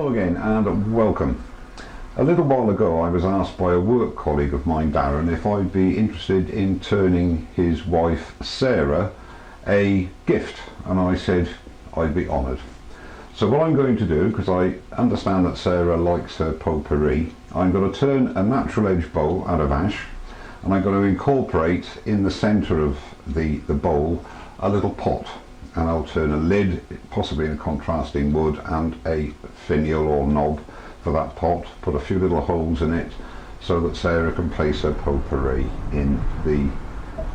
Hello again and welcome. A little while ago I was asked by a work colleague of mine, Darren, if I'd be interested in turning his wife Sarah a gift, and I said I'd be honoured. So what I'm going to do, because I understand that Sarah likes her potpourri, I'm going to turn a natural edge bowl out of ash, and I'm going to incorporate in the centre of the bowl a little pot, and I'll turn a lid, possibly in a contrasting wood, and a finial or knob for that pot, put a few little holes in it so that Sarah can place her potpourri in the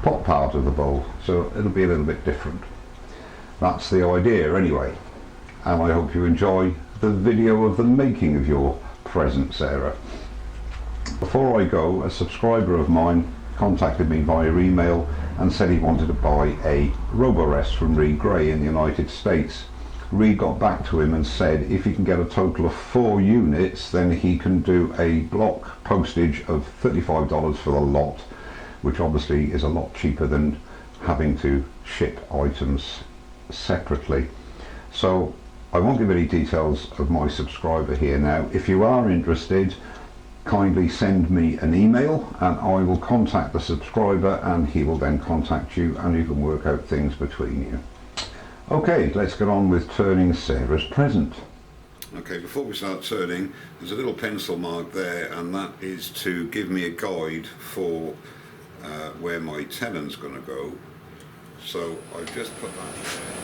pot part of the bowl, so it'll be a little bit different. That's the idea anyway, and I hope you enjoy the video of the making of your present, Sarah. Before I go, a subscriber of mine contacted me via email and said he wanted to buy a Roborest from Reed Gray in the United States. Reed got back to him and said if he can get a total of 4 units, then he can do a block postage of $35 for the lot, which obviously is a lot cheaper than having to ship items separately. So I won't give any details of my subscriber here now. If you are interested, kindly send me an email and I will contact the subscriber and he will then contact you and you can work out things between you. Okay, let's get on with turning Sarah's present. Okay, before we start turning, there's a little pencil mark there, and that is to give me a guide for where my tenon's going to go. So I've just put that there.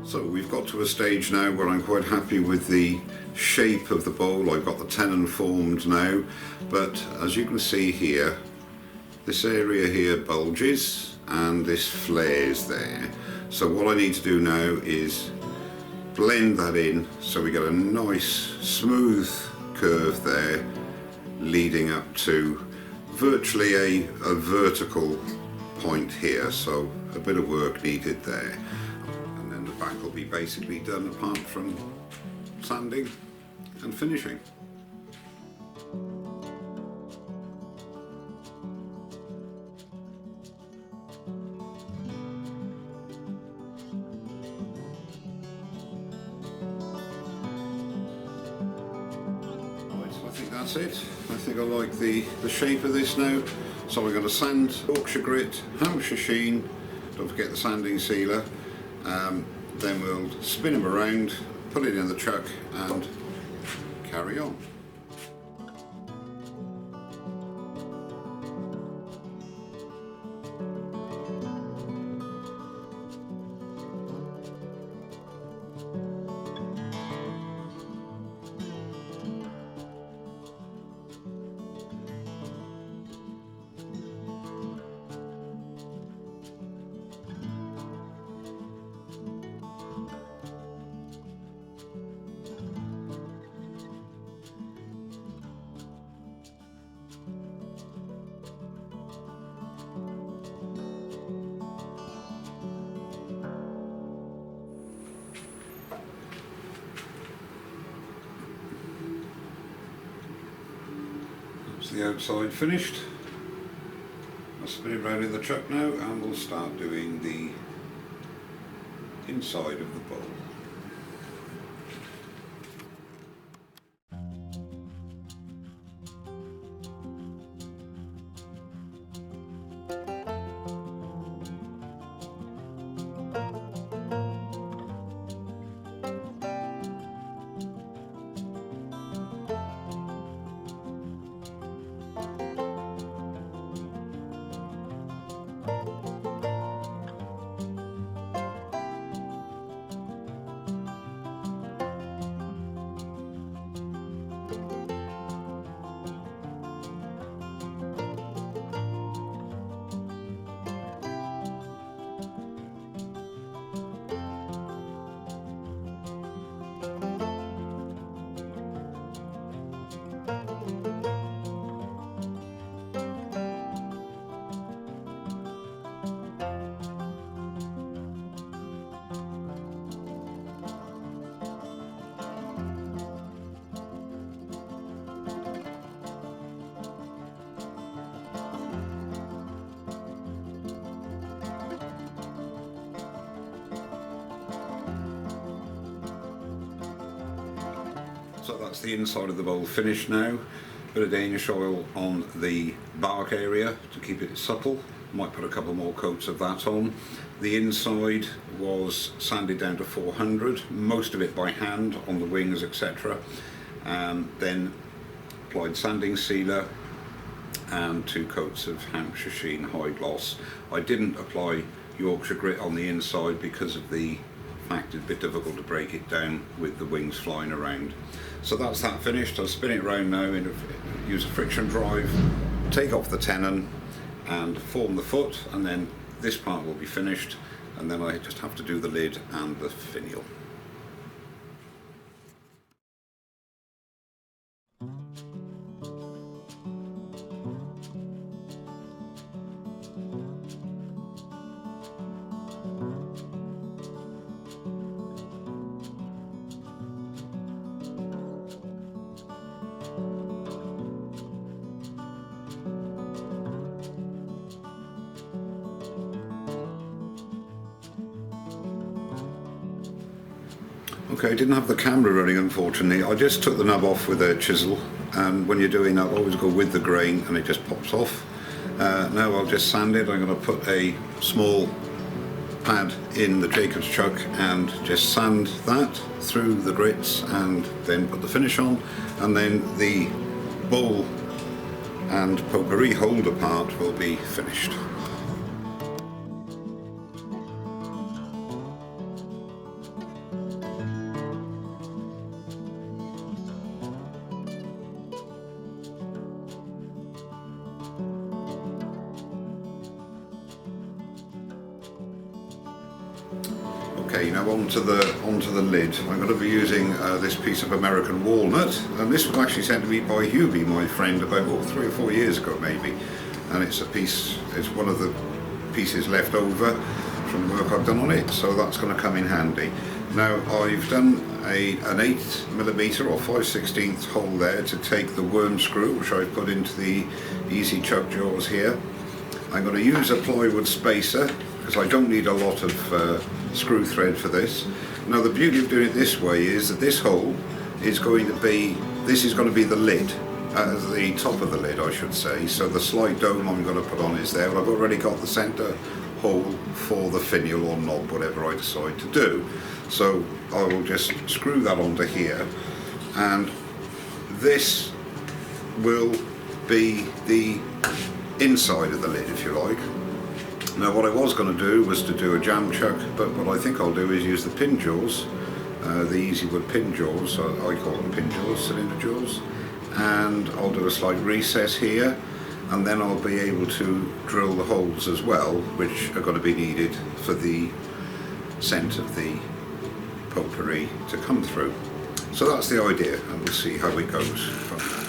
So we've got to a stage now where I'm quite happy with the shape of the bowl. I've got the tenon formed now, but as you can see here, this area here bulges and this flares there. So what I need to do now is blend that in so we get a nice smooth curve there leading up to virtually a vertical point here, so a bit of work needed there. Back will be basically done apart from sanding and finishing. Right, so I think that's it. I think I like the shape of this now. So we're going to sand, Yorkshire grit, Hampshire sheen, don't forget the sanding sealer. Then we'll spin them around, put it in the chuck and carry on. The outside finished. I'll spin it round in the truck now and we'll start doing the inside of the bowl. So that's the inside of the bowl finished now. Bit of Danish oil on the bark area to keep it supple. Might put a couple more coats of that on. The inside was sanded down to 400, most of it by hand on the wings, etc. Then applied sanding sealer and 2 coats of Hampshire Sheen high gloss. I didn't apply Yorkshire grit on the inside because of the fact it's a bit difficult to break it down with the wings flying around. So that's that finished. I'll spin it around now and use a friction drive, take off the tenon and form the foot, and then this part will be finished, and then I just have to do the lid and the finial. Okay, I didn't have the camera running unfortunately. I just took the nub off with a chisel, and when you're doing that always go with the grain and it just pops off. Now I'll just sand it. I'm going to put a small pad in the Jacob's chuck and just sand that through the grits and then put the finish on, and then the bowl and potpourri holder part will be finished. Okay, now onto the lid. I'm going to be using this piece of American walnut, and this was actually sent to me by Hubie, my friend, about 3 or 4 years ago maybe. And it's one of the pieces left over from the work I've done on it, so that's going to come in handy. Now I've done an 8mm or 5/16 hole there to take the worm screw, which I put into the easy chuck jaws here. I'm going to use a plywood spacer because I don't need a lot of screw thread for this. Now the beauty of doing it this way is that this hole is going to be the lid, the top of the lid I should say, so the slight dome I'm going to put on is there, but I've already got the centre hole for the finial or knob, whatever I decide to do. So I will just screw that onto here, and this will be the inside of the lid, if you like. Now what I was going to do was to do a jam chuck, but what I think I'll do is use the pin jaws, the easy wood pin jaws, I call them pin jaws, cylinder jaws, and I'll do a slight recess here, and then I'll be able to drill the holes as well, which are going to be needed for the scent of the potpourri to come through. So that's the idea, and we'll see how it goes from there.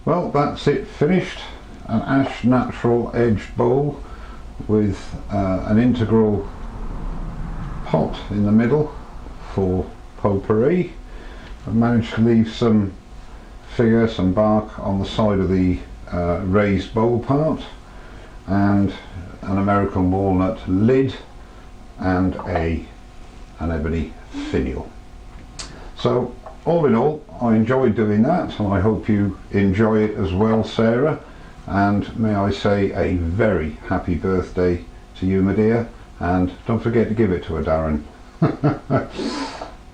Well, that's it finished. An ash natural edged bowl with an integral pot in the middle for potpourri. I've managed to leave some figure, some bark on the side of the raised bowl part, and an American walnut lid, and an ebony finial. So all in all, I enjoyed doing that, and I hope you enjoy it as well, Sarah. And may I say a very happy birthday to you, my dear, and don't forget to give it to her, Darren.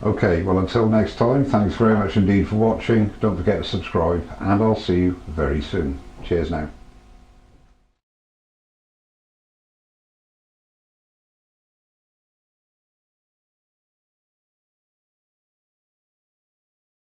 Okay, well, until next time, thanks very much indeed for watching. Don't forget to subscribe, and I'll see you very soon. Cheers now.